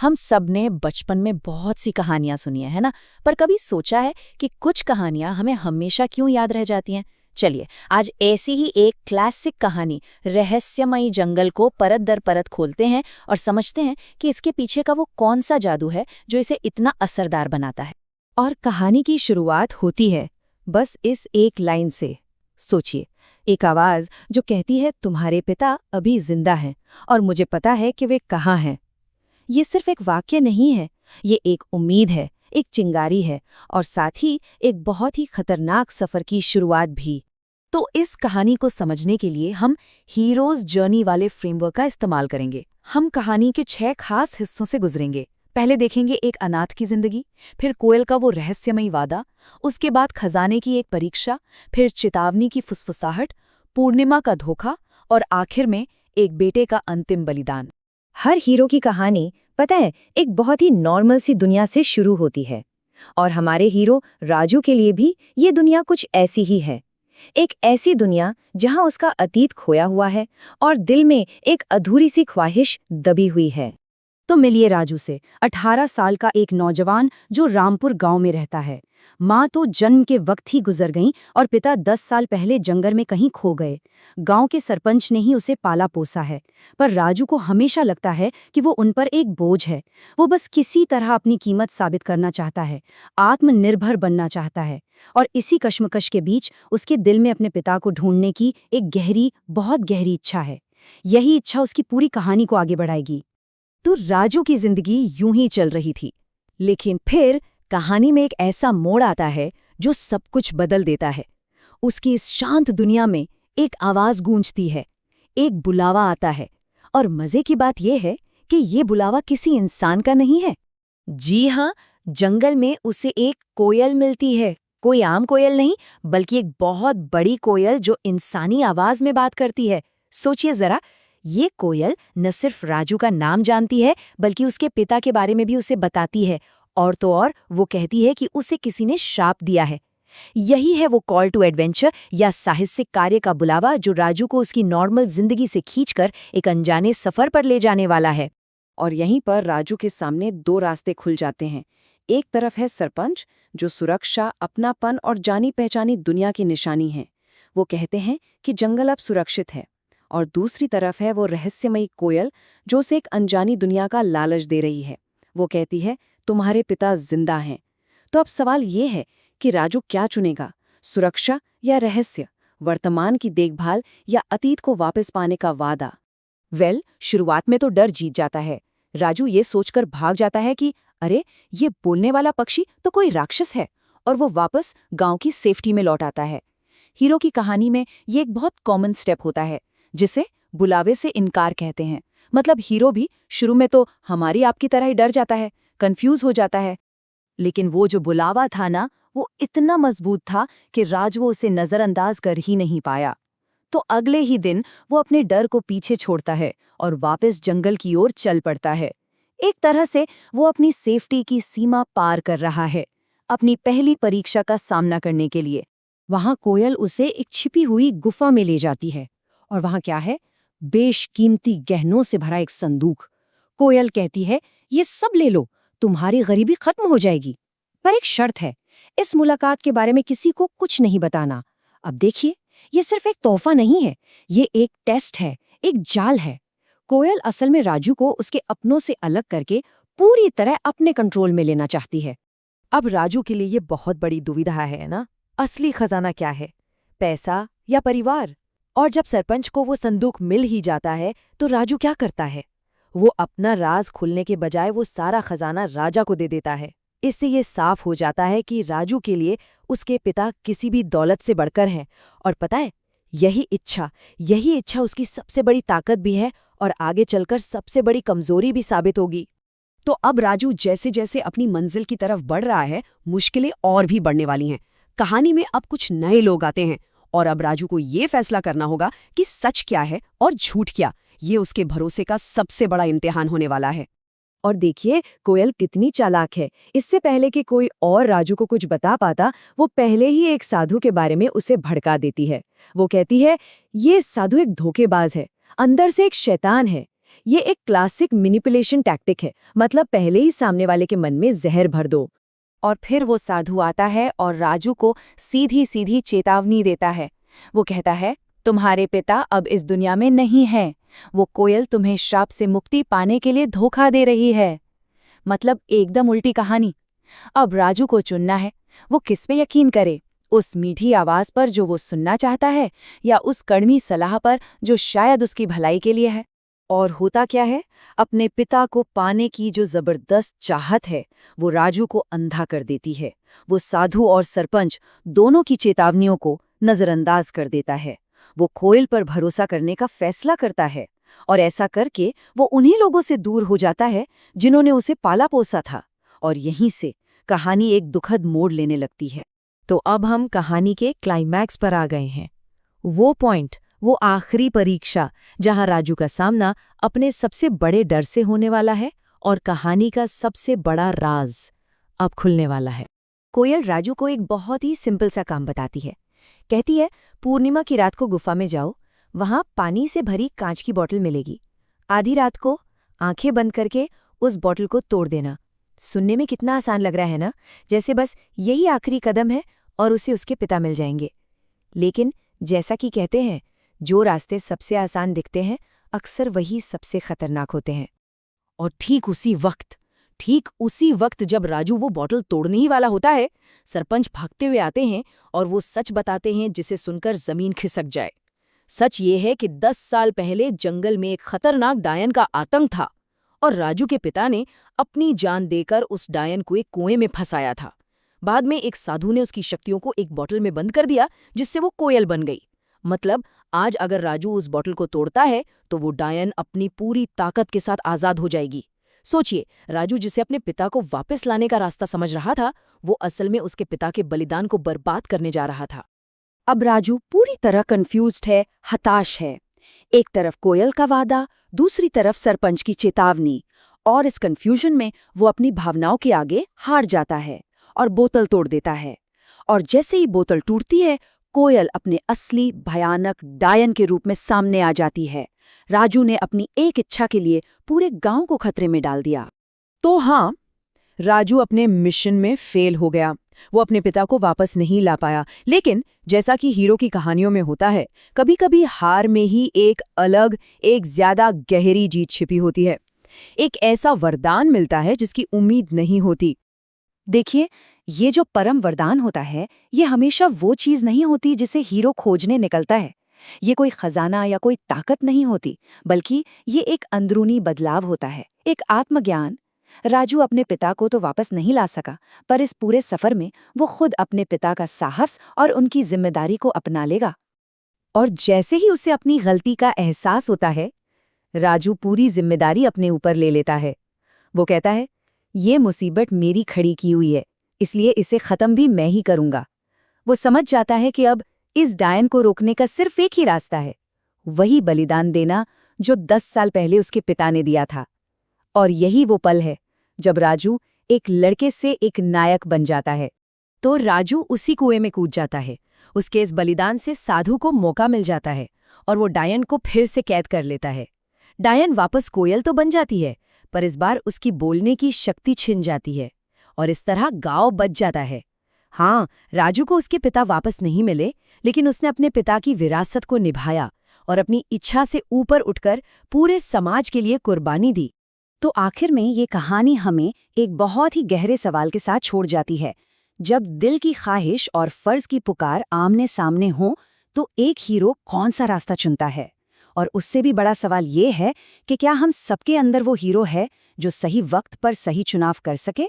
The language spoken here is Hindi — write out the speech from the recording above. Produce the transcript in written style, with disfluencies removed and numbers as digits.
हम सब ने बचपन में बहुत सी कहानियां सुनी है ना? पर कभी सोचा है कि कुछ कहानियां हमें हमेशा क्यों याद रह जाती हैं? चलिए, आज ऐसी ही एक क्लासिक कहानी रहस्यमयी जंगल को परत दर परत खोलते हैं और समझते हैं कि इसके पीछे का वो कौन सा जादू है जो इसे इतना असरदार बनाता है। और कहानी की शुरुआत होती है बस इस एक लाइन से। सोचिए, एक आवाज जो कहती है तुम्हारे पिता अभी जिंदा हैं और मुझे पता है कि वे कहाँ हैं। ये सिर्फ एक वाक्य नहीं है, ये एक उम्मीद है, एक चिंगारी है और साथ ही एक बहुत ही खतरनाक सफर की शुरुआत भी। तो इस कहानी को समझने के लिए हम हीरोज जर्नी वाले फ्रेमवर्क का इस्तेमाल करेंगे। हम कहानी के 6 खास हिस्सों से गुजरेंगे। पहले देखेंगे एक अनाथ की जिंदगी, फिर कोयल का वो रहस्यमयी वादा, उसके बाद खजाने की एक परीक्षा, फिर चेतावनी की फुसफुसाहट, पूर्णिमा का धोखा और आखिर में एक बेटे का अंतिम बलिदान। हर हीरो की कहानी, पता है, एक बहुत ही नॉर्मल सी दुनिया से शुरू होती है। और हमारे हीरो राजू के लिए भी ये दुनिया कुछ ऐसी ही है। एक ऐसी दुनिया जहां उसका अतीत खोया हुआ है और दिल में एक अधूरी सी ख्वाहिश दबी हुई है। तो मिलिए राजू से, 18 साल का एक नौजवान जो रामपुर गांव में रहता है। माँ तो जन्म के वक्त ही गुजर गईं और पिता 10 साल पहले जंगल में कहीं खो गए। गांव के सरपंच ने ही उसे पाला पोसा है, पर राजू को हमेशा लगता है कि वो उन पर एक बोझ है। वो बस किसी तरह अपनी कीमत साबित करना चाहता है, आत्मनिर्भर बनना चाहता है। और इसी कश्मकश के बीच उसके दिल में अपने पिता को ढूंढने की एक गहरी, बहुत गहरी इच्छा है। यही इच्छा उसकी पूरी कहानी को आगे बढ़ाएगी। तो राजू की जिंदगी यूं ही चल रही थी, लेकिन फिर कहानी में एक ऐसा मोड़ आता है जो सब कुछ बदल देता है। उसकी इस शांत दुनिया में एक आवाज गूंजती है, एक बुलावा आता है। और मजे की बात यह है कि ये बुलावा किसी इंसान का नहीं है। जी हाँ, जंगल में उसे एक कोयल मिलती है। कोई आम कोयल नहीं, बल्कि एक बहुत बड़ी कोयल जो इंसानी आवाज में बात करती है। सोचिए जरा, ये कोयल न सिर्फ राजू का नाम जानती है, बल्कि उसके पिता के बारे में भी उसे बताती है। और तो और वो कहती है कि उसे किसी ने श्राप दिया है। यही है वो कॉल टू एडवेंचर या साहसिक कार्य का बुलावा जो राजू को उसकी नॉर्मल जिंदगी से खींचकर एक अनजाने सफर पर ले जाने वाला है। और यहीं पर राजू के सामने 2 रास्ते खुल जाते हैं। एक तरफ है सरपंच, जो सुरक्षा, अपनापन और जानी पहचानी दुनिया की निशानी है। वो कहते हैं कि जंगल अब सुरक्षित है। और दूसरी तरफ है वो रहस्यमयी कोयल, जो उसे एक अनजानी दुनिया का लालच दे रही है। वो कहती है तुम्हारे पिता जिंदा हैं। तो अब सवाल ये है कि राजू क्या चुनेगा, सुरक्षा या रहस्य, वर्तमान की देखभाल या अतीत को वापस पाने का वादा। शुरुआत में तो डर जीत जाता है। राजू ये सोचकर भाग जाता है कि अरे, ये बोलने वाला पक्षी तो कोई राक्षस है, और वो वापस गांव की सेफ्टी में लौट आता है। हीरो की कहानी में ये एक बहुत कॉमन स्टेप होता है, जिसे बुलावे से इनकार कहते हैं। मतलब हीरो भी शुरू में तो हमारी आपकी तरह ही डर जाता है, कंफ्यूज हो जाता है। लेकिन वो जो बुलावा था ना, वो इतना मजबूत था कि राजू उसे नजरअंदाज कर ही नहीं पाया। तो अगले ही दिन वो अपने डर को पीछे छोड़ता है और वापस जंगल की ओर चल पड़ता है। एक तरह से वो अपनी सेफ्टी की सीमा पार कर रहा है, अपनी पहली परीक्षा का सामना करने के लिए। वहां कोयल उसे एक छिपी हुई गुफा में ले जाती है। और वहां क्या है? बेशकीमती गहनों से भरा एक संदूक। कोयल कहती है ये सब ले लो, तुम्हारी गरीबी खत्म हो जाएगी। पर एक शर्त है, इस मुलाकात के बारे में किसी को कुछ नहीं बताना। अब देखिए, ये सिर्फ एक तोहफा नहीं है, ये एक टेस्ट है, एक जाल है। कोयल असल में राजू को उसके अपनों से अलग करके पूरी तरह अपने कंट्रोल में लेना चाहती है। अब राजू के लिए ये बहुत बड़ी दुविधा है ना, असली खजाना क्या है, पैसा या परिवार? और जब सरपंच को वो संदूक मिल ही जाता है तो राजू क्या करता है? वो अपना राज खुलने के बजाय वो सारा खजाना राजा को दे देता है। इससे ये साफ हो जाता है कि राजू के लिए उसके पिता किसी भी दौलत से बढ़कर हैं। और पता है, यही इच्छा उसकी सबसे बड़ी ताकत भी है और आगे चलकर सबसे बड़ी कमजोरी भी साबित होगी। तो अब राजू जैसे जैसे अपनी मंजिल की तरफ बढ़ रहा है, मुश्किलें और भी बढ़ने वाली हैं। कहानी में अब कुछ नए लोग आते हैं और अब राजू को ये फैसला करना होगा कि सच क्या है और झूठ क्या। ये उसके भरोसे का सबसे बड़ा इम्तिहान होने वाला है। और देखिए, कोयल कितनी चालाक है। इससे पहले कि कोई और राजू को कुछ बता पाता, वो पहले ही एक साधु के बारे में उसे भड़का देती है। वो कहती है ये साधु एक धोखेबाज है, अंदर से एक शैतान है। ये एक क्लासिक मैनिपुलेशन टैक्टिक है, मतलब पहले ही सामने वाले के मन में जहर भर दो। और फिर वो साधु आता है और राजू को सीधी सीधी चेतावनी देता है। वो कहता है, तुम्हारे पिता अब इस दुनिया में नहीं है। वो कोयल तुम्हें श्राप से मुक्ति पाने के लिए धोखा दे रही है। मतलब एकदम उल्टी कहानी। अब राजू को चुनना है, वो किस पे यकीन करे, उस मीठी आवाज पर जो वो सुनना चाहता है, या उस कड़वी सलाह पर जो शायद उसकी भलाई के लिए है। और होता क्या है, अपने पिता को पाने की जो जबरदस्त चाहत है वो राजू को अंधा कर देती है। वो साधु और सरपंच दोनों की चेतावनियों को नजरअंदाज कर देता है। वो कोयल पर भरोसा करने का फैसला करता है, और ऐसा करके वो उन्हीं लोगों से दूर हो जाता है जिन्होंने उसे पाला पोसा था। और यहीं से कहानी एक दुखद मोड़ लेने लगती है। तो अब हम कहानी के क्लाइमैक्स पर आ गए हैं। वो पॉइंट, वो आखिरी परीक्षा जहां राजू का सामना अपने सबसे बड़े डर से होने वाला है और कहानी का सबसे बड़ा राज अब खुलने वाला है। कोयल राजू को एक बहुत ही सिंपल सा काम बताती है। कहती है, पूर्णिमा की रात को गुफा में जाओ, वहां पानी से भरी कांच की बोतल मिलेगी। आधी रात को आंखें बंद करके उस बोतल को तोड़ देना। सुनने में कितना आसान लग रहा है ना, जैसे बस यही आखिरी कदम है और उसे उसके पिता मिल जाएंगे। लेकिन जैसा कि कहते हैं, जो रास्ते सबसे आसान दिखते हैं अक्सर वही सबसे खतरनाक होते हैं। और ठीक उसी वक्त जब राजू वो बॉटल तोड़ने ही वाला होता है, सरपंच भागते हुए आते हैं और वो सच बताते हैं जिसे सुनकर जमीन खिसक जाए। सच ये है कि 10 साल पहले जंगल में एक खतरनाक डायन का आतंक था और राजू के पिता ने अपनी जान देकर उस डायन को एक कुएं में फंसाया था। बाद में एक साधु ने उसकी शक्तियों को एक बोतल में बंद कर दिया, जिससे वो कोयल बन गई। मतलब आज अगर राजू उस बोतल को तोड़ता है तो वो डायन अपनी पूरी ताकत के साथ आजाद हो जाएगी। सोचिए, राजू जिसे अपने पिता को वापस लाने का रास्ता समझ रहा था, वो असल में उसके पिता के बलिदान को बर्बाद करने जा रहा था। अब राजू पूरी तरह कंफ्यूज्ड है, हताश है। एक तरफ कोयल का वादा, दूसरी तरफ सरपंच की चेतावनी, और इस कंफ्यूजन में वो अपनी भावनाओं के आगे हार जाता है और बोतल तोड़ देता है। और जैसे ही बोतल टूटती है, कोयल अपने असली भयानक डायन के रूप में सामने आ जाती है। राजू ने अपनी एक इच्छा के लिए पूरे गांव को खतरे में डाल दिया। तो हाँ, राजू अपने मिशन में फेल हो गया। वो अपने पिता को वापस नहीं ला पाया। लेकिन जैसा कि हीरो की कहानियों में होता है, कभी-कभी हार में ही एक अलग, एक ज्यादा गहरी जीत छिपी होती है। एक ऐसा वरदान मिलता है जिसकी उम्मीद नहीं होती। देखिए, ये जो परम वरदान होता है, ये हमेशा वो चीज नहीं होती जिसे हीरो खोजने निकलता है। ये कोई खजाना या कोई ताकत नहीं होती, बल्कि ये एक अंदरूनी बदलाव होता है, एक आत्मज्ञान। राजू अपने पिता को तो वापस नहीं ला सका, पर इस पूरे सफर में वो खुद अपने पिता का साहस और उनकी जिम्मेदारी को अपना लेगा। और जैसे ही उसे अपनी गलती का एहसास होता है, राजू पूरी जिम्मेदारी अपने ऊपर ले लेता है। वो कहता है, ये मुसीबत मेरी खड़ी की हुई है, इसलिए इसे खत्म भी मैं ही करूंगा। वो समझ जाता है कि अब इस डायन को रोकने का सिर्फ एक ही रास्ता है, वही बलिदान देना जो 10 साल पहले उसके पिता ने दिया था। और यही वो पल है जब राजू एक लड़के से एक नायक बन जाता है। तो राजू उसी कुएं में कूद जाता है। उसके इस बलिदान से साधु को मौका मिल जाता है और वो डायन को फिर से कैद कर लेता है। डायन वापस कोयल तो बन जाती है, पर इस बार उसकी बोलने की शक्ति छिन जाती है और इस तरह गांव बच जाता है। हाँ, राजू को उसके पिता वापस नहीं मिले, लेकिन उसने अपने पिता की विरासत को निभाया और अपनी इच्छा से ऊपर उठकर पूरे समाज के लिए कुर्बानी दी। तो आखिर में ये कहानी हमें एक बहुत ही गहरे सवाल के साथ छोड़ जाती है। जब दिल की ख्वाहिश और फर्ज की पुकार आमने सामने हो, तो एक हीरो कौन सा रास्ता चुनता है? और उससे भी बड़ा सवाल ये है कि क्या हम सबके अंदर वो हीरो है जो सही वक्त पर सही चुनाव कर सके?